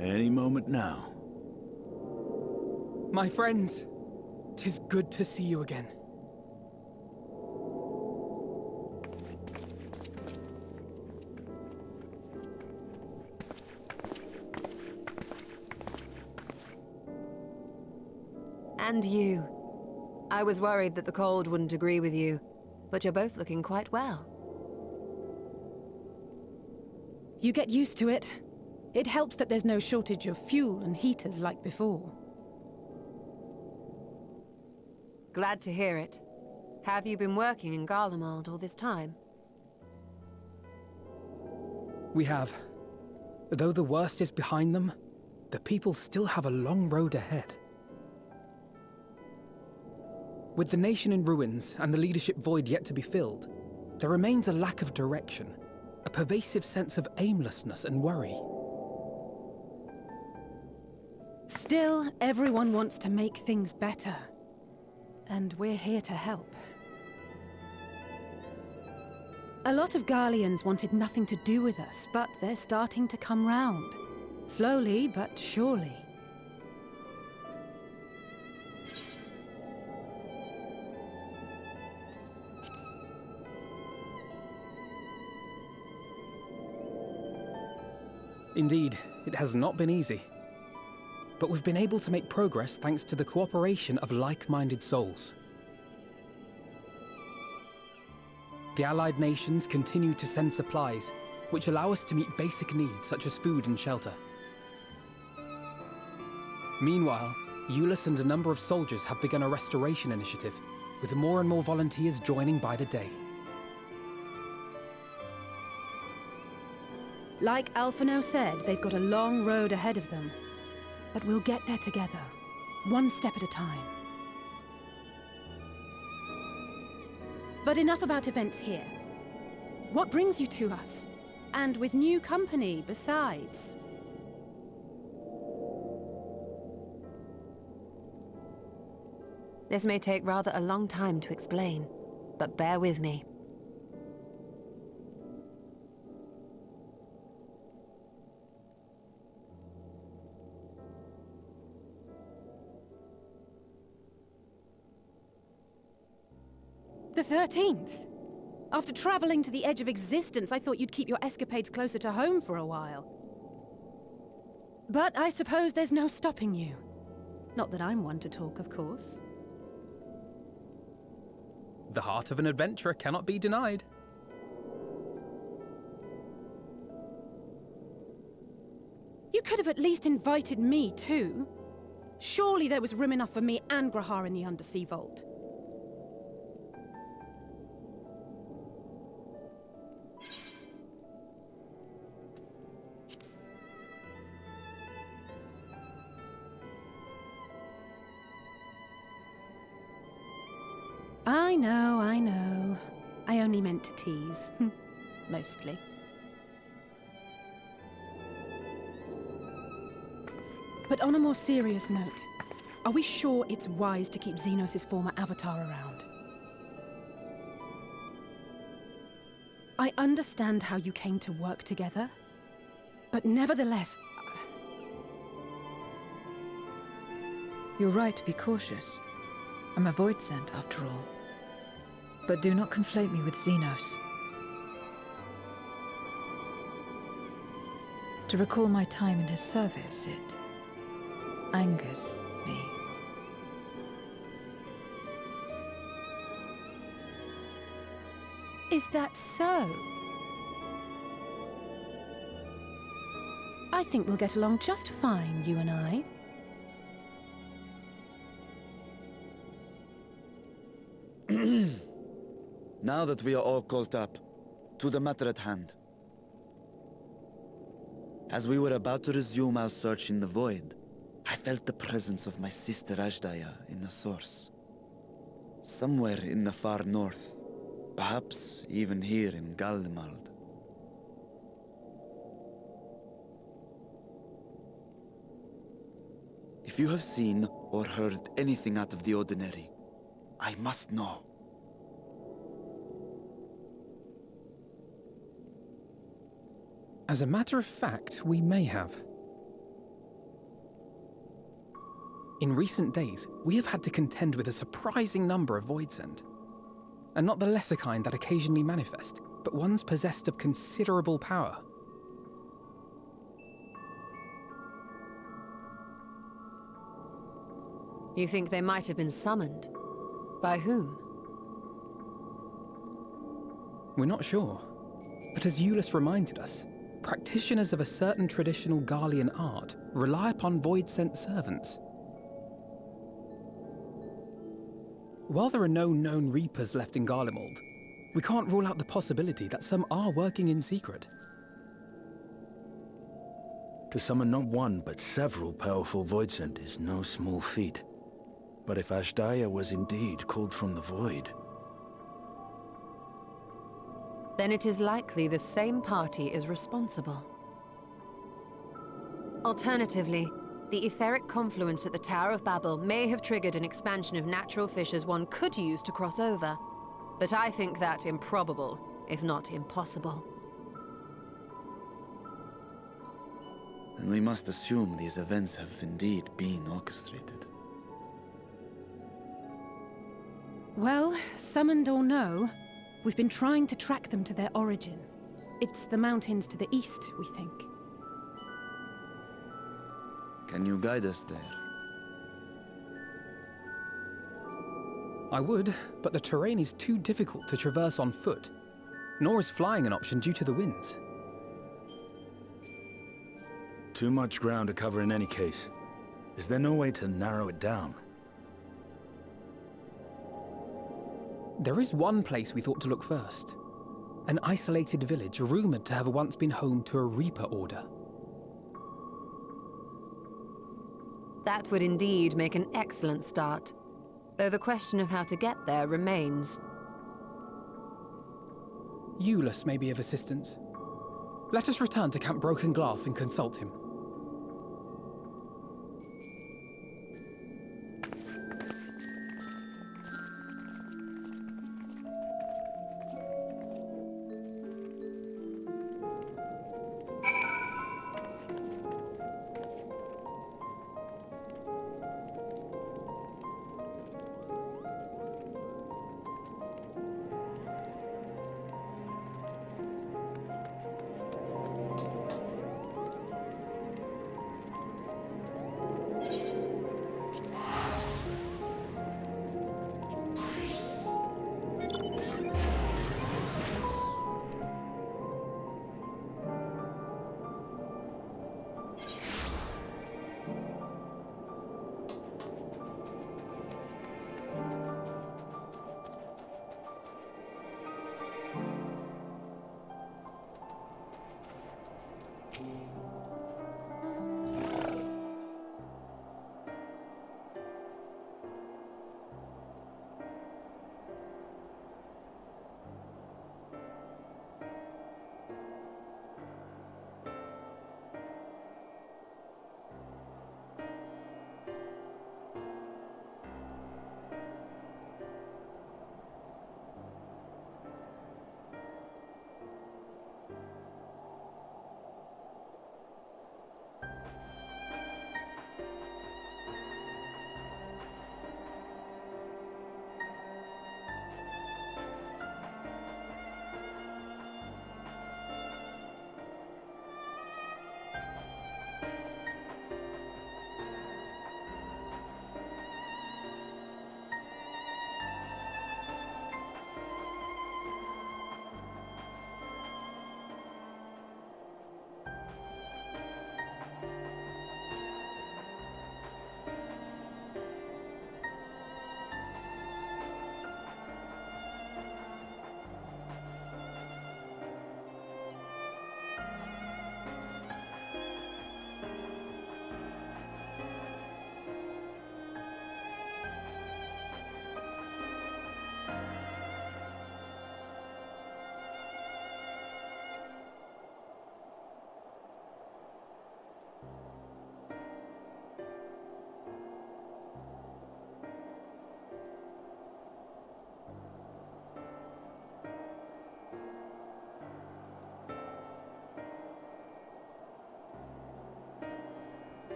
Any moment now. My friends, 'tis good to see you again. And you. I was worried that the cold wouldn't agree with you, but you're both looking quite well. You get used to it. It helps that there's no shortage of fuel and heaters like before. Glad to hear it. Have you been working in Garlemald all this time? We have. Though the worst is behind them, the people still have a long road ahead. With the nation in ruins and the leadership void yet to be filled, there remains a lack of direction, a pervasive sense of aimlessness and worry. Still, everyone wants to make things better. And we're here to help. A lot of Garleans wanted nothing to do with us, but they're starting to come round. Slowly, but surely. Indeed, it has not been easy. But we've been able to make progress thanks to the cooperation of like-minded souls. The allied nations continue to send supplies, which allow us to meet basic needs such as food and shelter. Meanwhile, Euless and a number of soldiers have begun a restoration initiative, with more and more volunteers joining by the day. Like Alphino said, they've got a long road ahead of them. But we'll get there together, one step at a time. But enough about events here. What brings you to us? And with new company, besides. This may take rather a long time to explain, but bear with me. The 13th? After traveling to the edge of existence, I thought you'd keep your escapades closer to home for a while. But I suppose there's no stopping you. Not that I'm one to talk, of course. The heart of an adventurer cannot be denied. You could have at least invited me too. Surely there was room enough for me and Grahar in the Undersea Vault. I know. I only meant to tease. Mostly. But on a more serious note, are we sure it's wise to keep Xenos' former avatar around? I understand how you came to work together, but nevertheless... You're right to be cautious. I'm a Void Sent, after all. But do not conflate me with Xenos. To recall my time in his service, it angers me. Is that so? I think we'll get along just fine, you and I. Now that we are all caught up, to the matter at hand. As we were about to resume our search in the void, I felt the presence of my sister Ajdaya in the source. Somewhere in the far north, perhaps even here in Garlemald. If you have seen or heard anything out of the ordinary, I must know. As a matter of fact, we may have. In recent days, we have had to contend with a surprising number of Voidsent. And not the lesser kind that occasionally manifest, but ones possessed of considerable power. You think they might have been summoned? By whom? We're not sure. But as Euless reminded us, practitioners of a certain traditional Garlean art rely upon Voidsent servants. While there are no known Reapers left in Garlemald, we can't rule out the possibility that some are working in secret. To summon not one, but several powerful Voidsent is no small feat. But if Ashdaya was indeed called from the void... Then it is likely the same party is responsible. Alternatively, the etheric confluence at the Tower of Babel may have triggered an expansion of natural fissures one could use to cross over. But I think that improbable, if not impossible. Then we must assume these events have indeed been orchestrated. Well, summoned or no, we've been trying to track them to their origin. It's the mountains to the east, we think. Can you guide us there? I would, but the terrain is too difficult to traverse on foot. Nor is flying an option due to the winds. Too much ground to cover in any case. Is there no way to narrow it down? There is one place we thought to look first. An isolated village rumored to have once been home to a Reaper order. That would indeed make an excellent start. Though the question of how to get there remains. Euless may be of assistance. Let us return to Camp Broken Glass and consult him.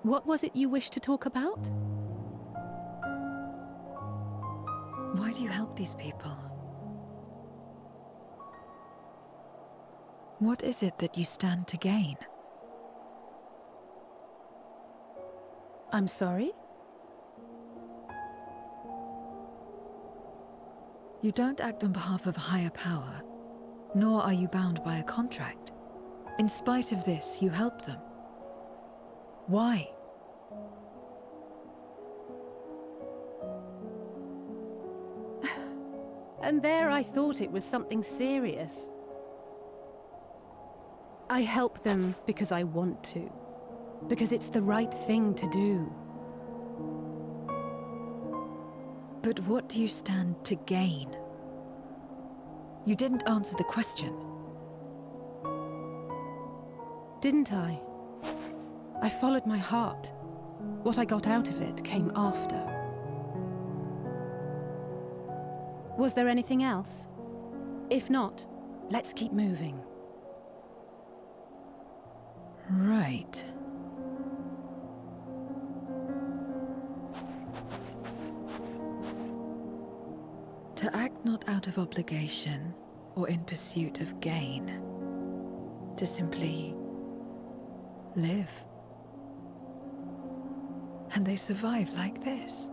What was it you wished to talk about? Why do you help these people? What is it that you stand to gain? I'm sorry? You don't act on behalf of a higher power, nor are you bound by a contract. In spite of this, you help them. Why? And there I thought it was something serious. I help them because I want to. Because it's the right thing to do. But what do you stand to gain? You didn't answer the question. Didn't I? I followed my heart. What I got out of it came after. Was there anything else? If not, let's keep moving. Right. To act not out of obligation or in pursuit of gain. To simply live. And they survive like this.